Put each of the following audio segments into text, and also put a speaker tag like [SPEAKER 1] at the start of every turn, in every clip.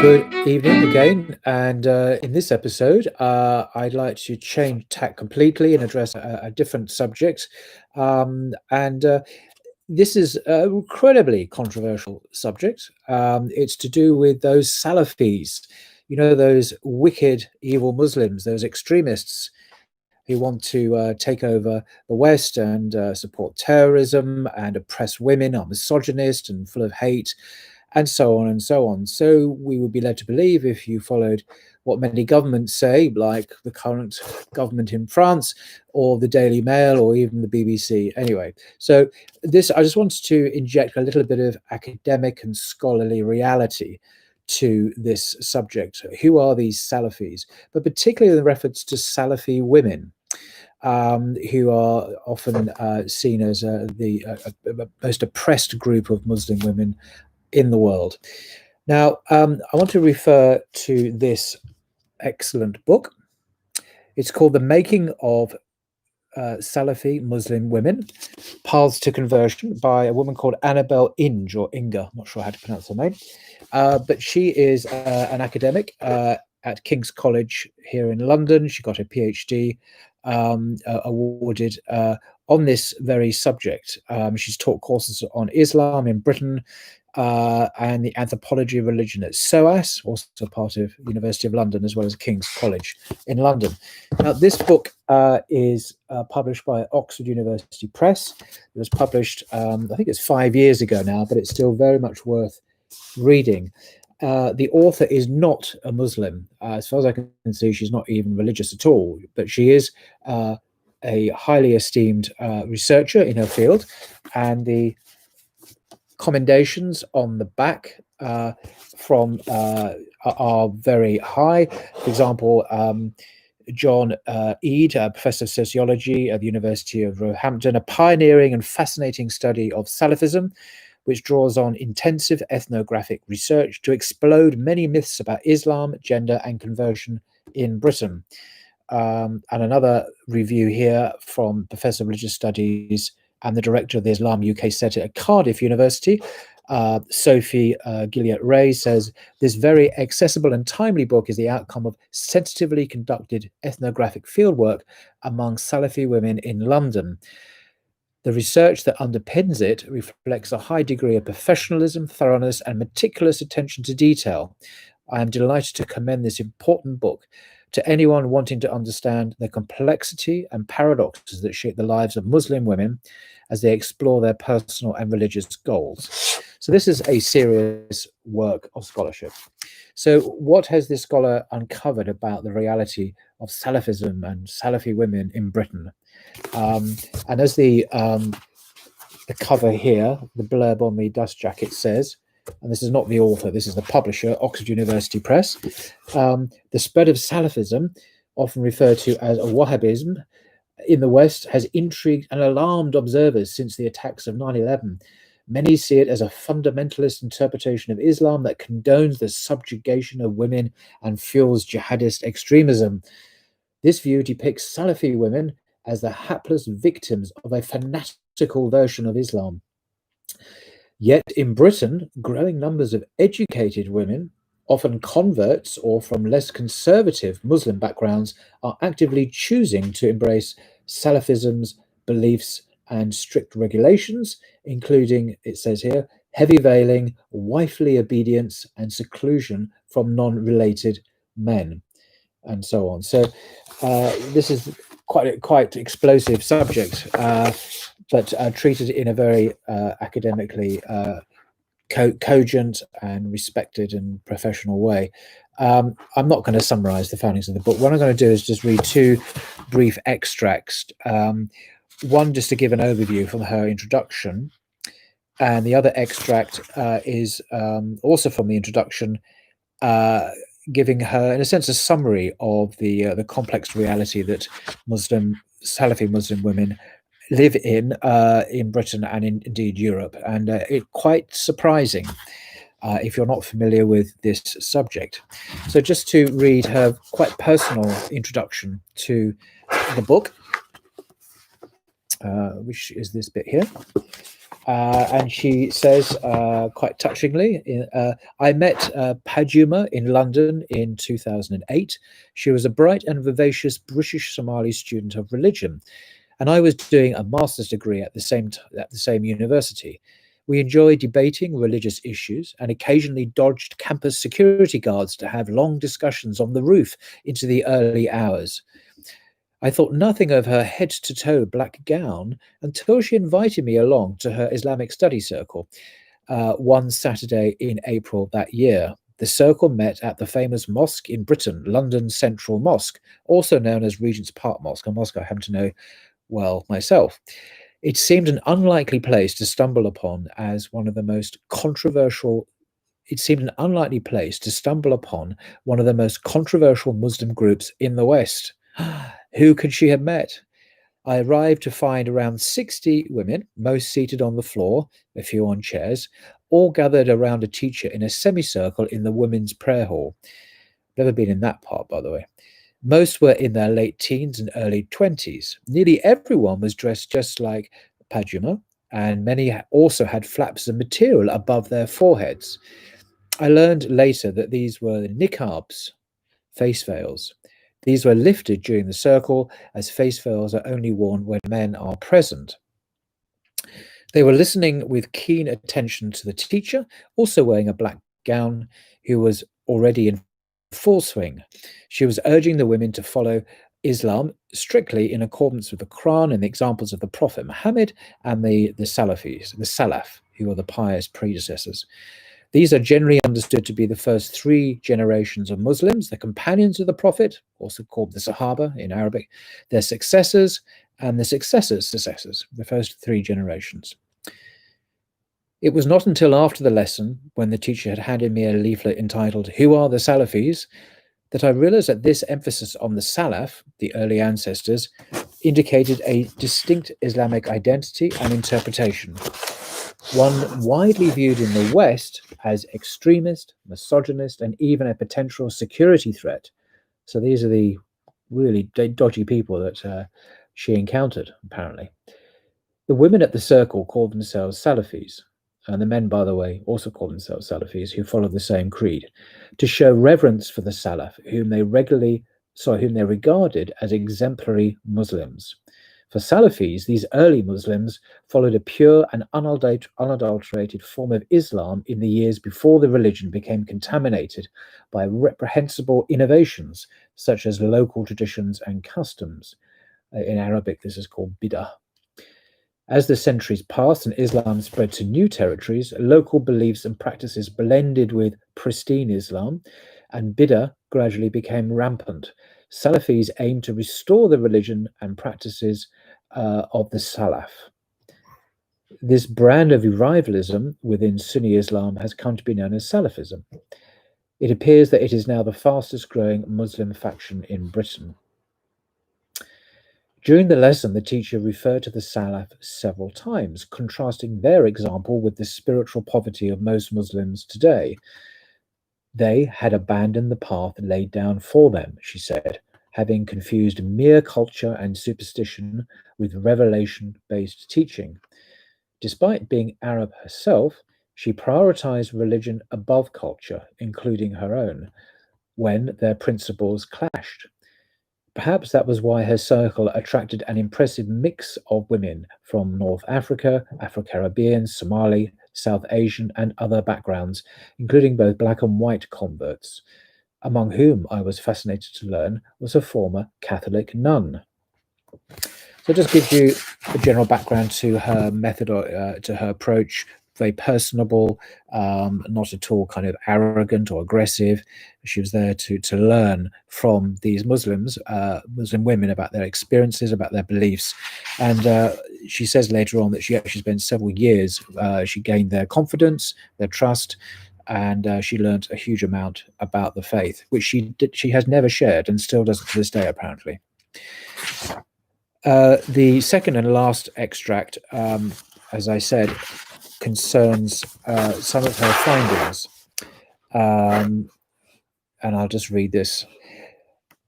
[SPEAKER 1] Good evening again, and in this episode, I'd like to change tack completely and address a different subject. And This is an incredibly controversial subject. It's to do with those Salafis, those wicked, evil Muslims, those extremists who want to take over the West and support terrorism and oppress women, are misogynist and full of hate, and so on and so on. So we would be led to believe, if you followed what many governments say, like the current government in France or the Daily Mail or even the BBC. Anyway, so I just wanted to inject a little bit of academic and scholarly reality to this subject. Who are these Salafis? But particularly in reference to Salafi women, who are often seen as the most oppressed group of Muslim women in the world. Now, I want to refer to this excellent book. It's called The Making of Salafi Muslim Women, Paths to Conversion, by a woman called Anabel Inge, or Inge, I'm not sure how to pronounce her name. But she is an academic at King's College here in London. She got her PhD awarded on this very subject. She's taught courses on Islam in Britain, and the anthropology of religion at SOAS, also part of University of London, as well as King's College in London. Now, this book is published by Oxford University Press. It was published, I think it's 5 years ago now, but it's still very much worth reading. The author is not a Muslim. As far as I can see, she's not even religious at all, but she is a highly esteemed researcher in her field, and the commendations on the back from are very high. For example, John Eade, Professor of Sociology at the University of Roehampton, a pioneering and fascinating study of Salafism, which draws on intensive ethnographic research to explode many myths about Islam, gender, and conversion in Britain. And another review here from Professor of Religious Studies and the director of the Islam UK Centre at Cardiff University, Sophie Gilliatt-Ray, says, "This very accessible and timely book is the outcome of sensitively conducted ethnographic fieldwork among Salafi women in London. The research that underpins it reflects a high degree of professionalism, thoroughness, and meticulous attention to detail. I am delighted to commend this important book to anyone wanting to understand the complexity and paradoxes that shape the lives of Muslim women as they explore their personal and religious goals." So this is a serious work of scholarship. So what has this scholar uncovered about the reality of Salafism and Salafi women in Britain? And as the cover here, the blurb on the dust jacket says, and this is not the author, this is the publisher, Oxford University Press, the spread of Salafism, often referred to as Wahhabism, in the West has intrigued and alarmed observers since the attacks of 9/11. Many see it as a fundamentalist interpretation of Islam that condones the subjugation of women and fuels jihadist extremism. This view depicts Salafi women as the hapless victims of a fanatical version of Islam. Yet in Britain, growing numbers of educated women, often converts or from less conservative Muslim backgrounds, are actively choosing to embrace Salafism's beliefs and strict regulations, including, it says here, heavy veiling, wifely obedience, and seclusion from non-related men, and so on. So this is quite explosive subject, but treated in a very academically cogent and respected and professional way. I'm not going to summarize the findings of the book. What I'm going to do is just read two brief extracts. One just to give an overview from her introduction, and the other extract is also from the introduction, giving her, in a sense, a summary of the complex reality that Salafi Muslim women live in Britain and indeed Europe, and it's quite surprising if you're not familiar with this subject. So just to read her quite personal introduction to the book, which is this bit here. And she says, quite touchingly, I met Paduma in London in 2008. She was a bright and vivacious British Somali student of religion, and I was doing a master's degree at the same university. We enjoyed debating religious issues and occasionally dodged campus security guards to have long discussions on the roof into the early hours. I thought nothing of her head to toe black gown until she invited me along to her Islamic study circle one Saturday in April that year. The circle met at the famous mosque in Britain, London Central Mosque, also known as Regent's Park Mosque, a mosque I happen to know well myself. It seemed an unlikely place to stumble upon as one of the most controversial. It seemed an unlikely place to stumble upon one of the most controversial Muslim groups in the West. Who could she have met? I arrived to find around 60 women, most seated on the floor, a few on chairs, all gathered around a teacher in a semicircle in the women's prayer hall. Never been in that part, by the way. Most were in their late teens and early 20s. Nearly everyone was dressed just like Paduma, and many also had flaps of material above their foreheads. I learned later that these were niqabs, face veils. These were lifted during the circle, as face veils are only worn when men are present. They were listening with keen attention to the teacher, also wearing a black gown, who was already in full swing. She was urging the women to follow Islam strictly in accordance with the Quran and the examples of the Prophet Muhammad and the Salafis, the Salaf, who are the pious predecessors. These are generally understood to be the first three generations of Muslims, the companions of the Prophet, also called the Sahaba in Arabic, their successors, and the successors' successors, the first three generations. It was not until after the lesson, when the teacher had handed me a leaflet entitled, "Who are the Salafis?" that I realized that this emphasis on the Salaf, the early ancestors, indicated a distinct Islamic identity and interpretation, one widely viewed in the West as extremist, misogynist, and even a potential security threat. So these are the really dodgy people that she encountered, apparently. The women at the circle called themselves Salafis, and the men, by the way, also call themselves Salafis, who follow the same creed, to show reverence for the Salaf, whom they regarded as exemplary Muslims. For Salafis, these early Muslims followed a pure and unadulterated form of Islam in the years before the religion became contaminated by reprehensible innovations, such as local traditions and customs. In Arabic, this is called bid'ah. As the centuries passed and Islam spread to new territories, local beliefs and practices blended with pristine Islam, and bid'ah gradually became rampant. Salafis aim to restore the religion and practices of the Salaf. This brand of revivalism within Sunni Islam has come to be known as Salafism. It appears that it is now the fastest growing Muslim faction in Britain. During the lesson, the teacher referred to the Salaf several times, contrasting their example with the spiritual poverty of most Muslims today. They had abandoned the path laid down for them, she said, having confused mere culture and superstition with revelation-based teaching. Despite being Arab herself, she prioritized religion above culture, including her own, when their principles clashed. Perhaps that was why her circle attracted an impressive mix of women from North Africa, Afro-Caribbean, Somali, South Asian, and other backgrounds, including both black and white converts, among whom I was fascinated to learn was a former Catholic nun. So it just gives you a general background to her method, to her approach. Very personable, not at all kind of arrogant or aggressive. She was there to learn from these Muslims, Muslim women, about their experiences, about their beliefs. And she says later on that she actually spent several years. She gained their confidence, their trust, and she learned a huge amount about the faith, which she has never shared and still doesn't to this day, apparently. The second and last extract, as I said, concerns some of her findings. And I'll just read this.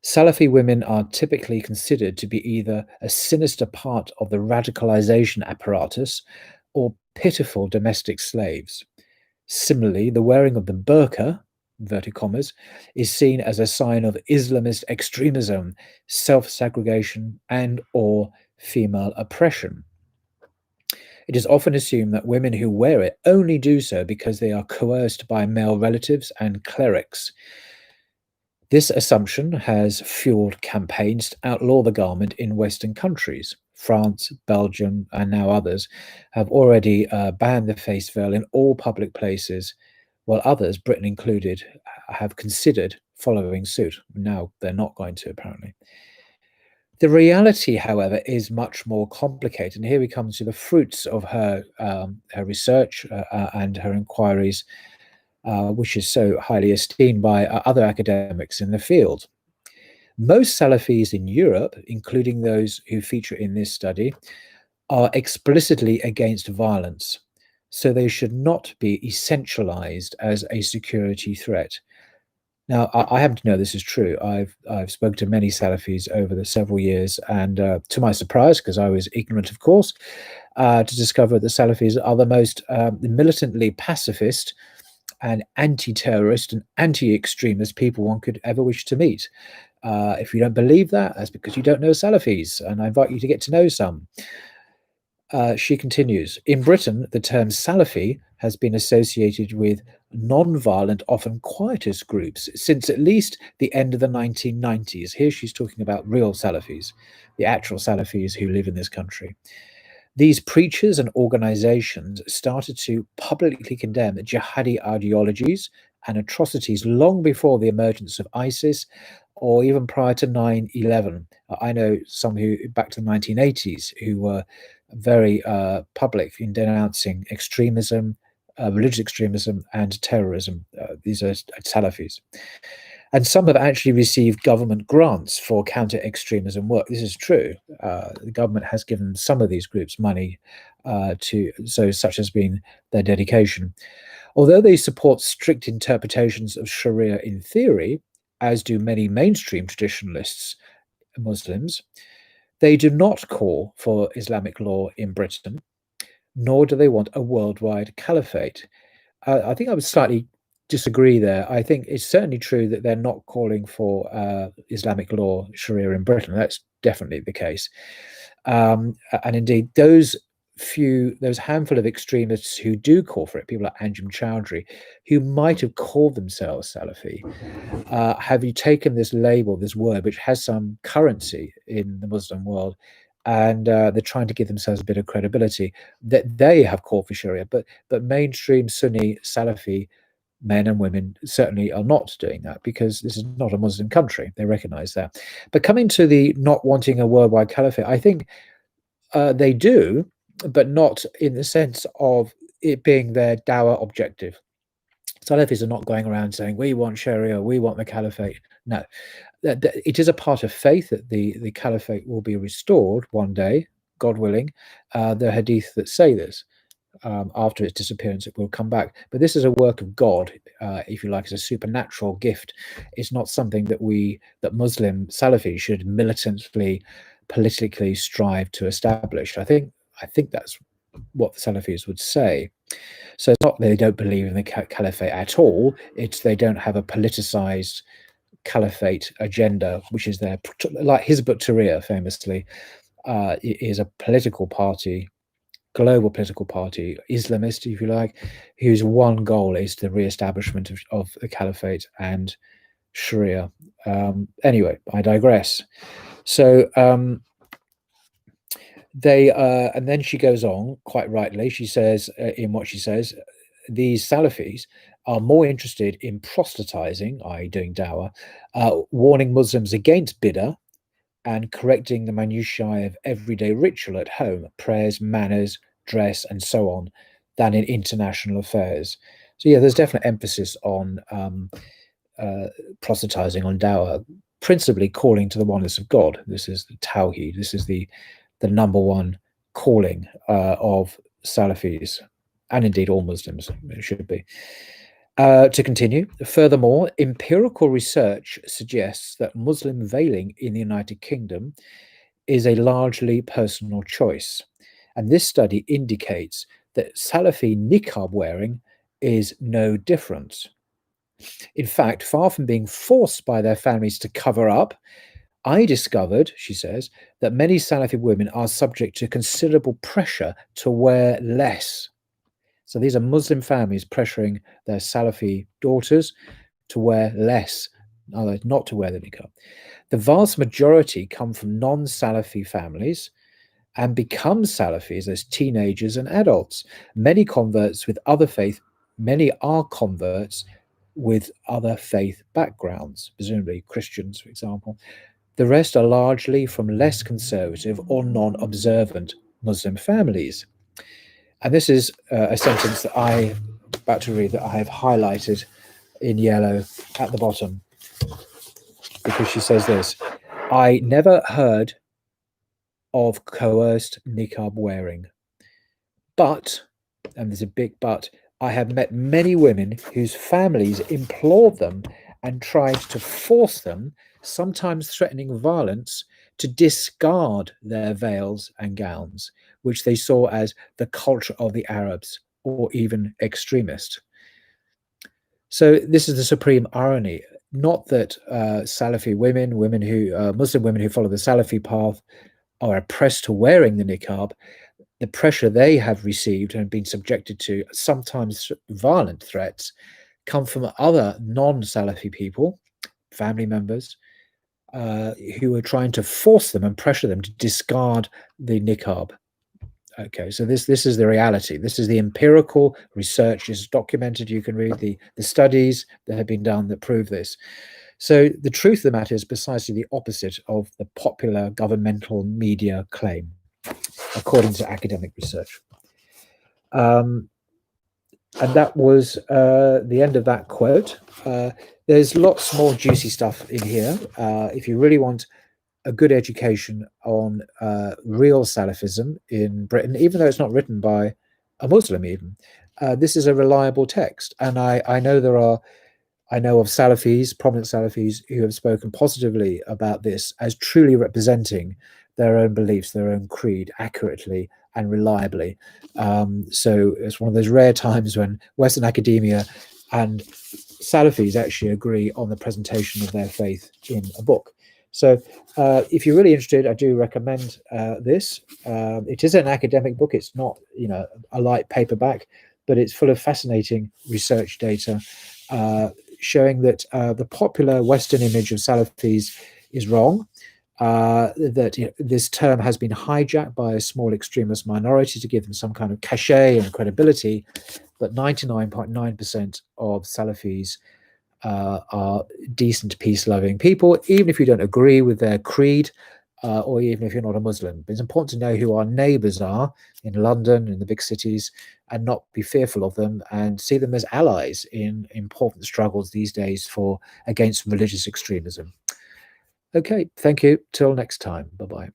[SPEAKER 1] Salafi women are typically considered to be either a sinister part of the radicalization apparatus or pitiful domestic slaves. Similarly, the wearing of the burqa, inverted commas, is seen as a sign of Islamist extremism, self-segregation, and or female oppression. It is often assumed that women who wear it only do so because they are coerced by male relatives and clerics. This assumption has fueled campaigns to outlaw the garment in Western countries. France, Belgium, and now others have already banned the face veil in all public places, while others, Britain included, have considered following suit. Now they're not going to, apparently. The reality, however, is much more complicated. And here we come to the fruits of her research and her inquiries, which is so highly esteemed by other academics in the field. Most Salafis in Europe, including those who feature in this study, are explicitly against violence, so they should not be essentialized as a security threat. Now, I happen to know this is true. I've spoken to many Salafis over the several years, and to my surprise, because I was ignorant, of course, to discover that Salafis are the most militantly pacifist and anti-terrorist and anti-extremist people one could ever wish to meet. If you don't believe that, that's because you don't know Salafis, and I invite you to get to know some. She continues, in Britain, the term Salafi has been associated with non-violent, often quietist groups since at least the end of the 1990s. Here she's talking about real Salafis, the actual Salafis who live in this country. These preachers and organizations started to publicly condemn jihadi ideologies and atrocities long before the emergence of ISIS or even prior to 9/11. I know some who, back to the 1980s, who were very public in denouncing extremism, religious extremism, and terrorism. These are Salafis. And some have actually received government grants for counter-extremism work. This is true. The government has given some of these groups money such has been their dedication. Although they support strict interpretations of Sharia in theory, as do many mainstream traditionalists, Muslims, they do not call for Islamic law in Britain, nor do they want a worldwide caliphate. I think I would slightly disagree there. I think it's certainly true that they're not calling for Islamic law, Sharia in Britain. That's definitely the case. And indeed, those handful of extremists who do call for it, people like Anjem Chowdhury, who might have called themselves Salafi, have you taken this label, this word, which has some currency in the Muslim world, and they're trying to give themselves a bit of credibility that they have called for Sharia, but mainstream Sunni Salafi men and women certainly are not doing that because this is not a Muslim country. They recognize that. But coming to the not wanting a worldwide caliphate, I think they do, but not in the sense of it being their dawah objective. Salafis are not going around saying, we want Sharia, we want the caliphate. No, it is a part of faith that the caliphate will be restored one day, God willing. There are hadith that say this. After its disappearance, it will come back. But this is a work of God, if you like, it's a supernatural gift. It's not something that Muslim Salafis should militantly, politically strive to establish. I think that's what the Salafis would say. So it's not that they don't believe in the caliphate at all. It's they don't have a politicized caliphate agenda, which is their, like Hizb ut-Tahrir famously, is a political party, global political party, Islamist, if you like, whose one goal is the re-establishment of the caliphate and Sharia. Anyway, I digress. So and then she goes on, quite rightly, she says, in what she says, these Salafis are more interested in proselytizing, i.e. doing dawah, warning Muslims against bid'ah, and correcting the minutiae of everyday ritual at home, prayers, manners, dress, and so on, than in international affairs. So yeah, there's definite emphasis on proselytizing, on dawah, principally calling to the oneness of God. This is the Tawheed. This is the number one calling of Salafis, and indeed all Muslims, it should be. To continue, furthermore, empirical research suggests that Muslim veiling in the United Kingdom is a largely personal choice. And this study indicates that Salafi niqab wearing is no different. In fact, far from being forced by their families to cover up, I discovered, she says, that many Salafi women are subject to considerable pressure to wear less. So these are Muslim families pressuring their Salafi daughters to wear less, not to wear the niqab. The vast majority come from non-Salafi families and become Salafis as teenagers and adults. Many converts with other faith, many are converts with other faith backgrounds, presumably Christians, for example. The rest are largely from less conservative or non-observant Muslim families. And this is a sentence that I'm about to read that I have highlighted in yellow at the bottom, because she says this: I never heard of coerced niqab wearing, but, and there's a big but, I have met many women whose families implored them and tried to force them, sometimes threatening violence, to discard their veils and gowns, which they saw as the culture of the Arabs or even extremist. So this is the supreme irony. Not that Salafi women, Muslim women who follow the Salafi path, are oppressed to wearing the niqab. The pressure they have received and been subjected to, sometimes violent threats, come from other non-Salafi people, family members, who are trying to force them and pressure them to discard the niqab. Okay, so this is the reality. This is the empirical research is documented. You can read the studies that have been done that prove this. So the truth of the matter is precisely the opposite of the popular governmental media claim, according to academic research. And that was the end of that quote. There's lots more juicy stuff in here. If you really want a good education on real Salafism in Britain, even though it's not written by a Muslim even, this is a reliable text. And I know of Salafis, prominent Salafis, who have spoken positively about this as truly representing their own beliefs, their own creed, accurately and reliably. So it's one of those rare times when Western academia and Salafis actually agree on the presentation of their faith in a book. So if you're really interested, I do recommend this. It is an academic book. It's not, a light paperback, but it's full of fascinating research data showing that the popular Western image of Salafis is wrong, that this term has been hijacked by a small extremist minority to give them some kind of cachet and credibility, but 99.9% of Salafis are decent, peace-loving people, even if you don't agree with their creed, or even if you're not a Muslim. But it's important to know who our neighbours are in London, in the big cities, and not be fearful of them, and see them as allies in important struggles these days against religious extremism. Okay, thank you. Till next time. Bye-bye.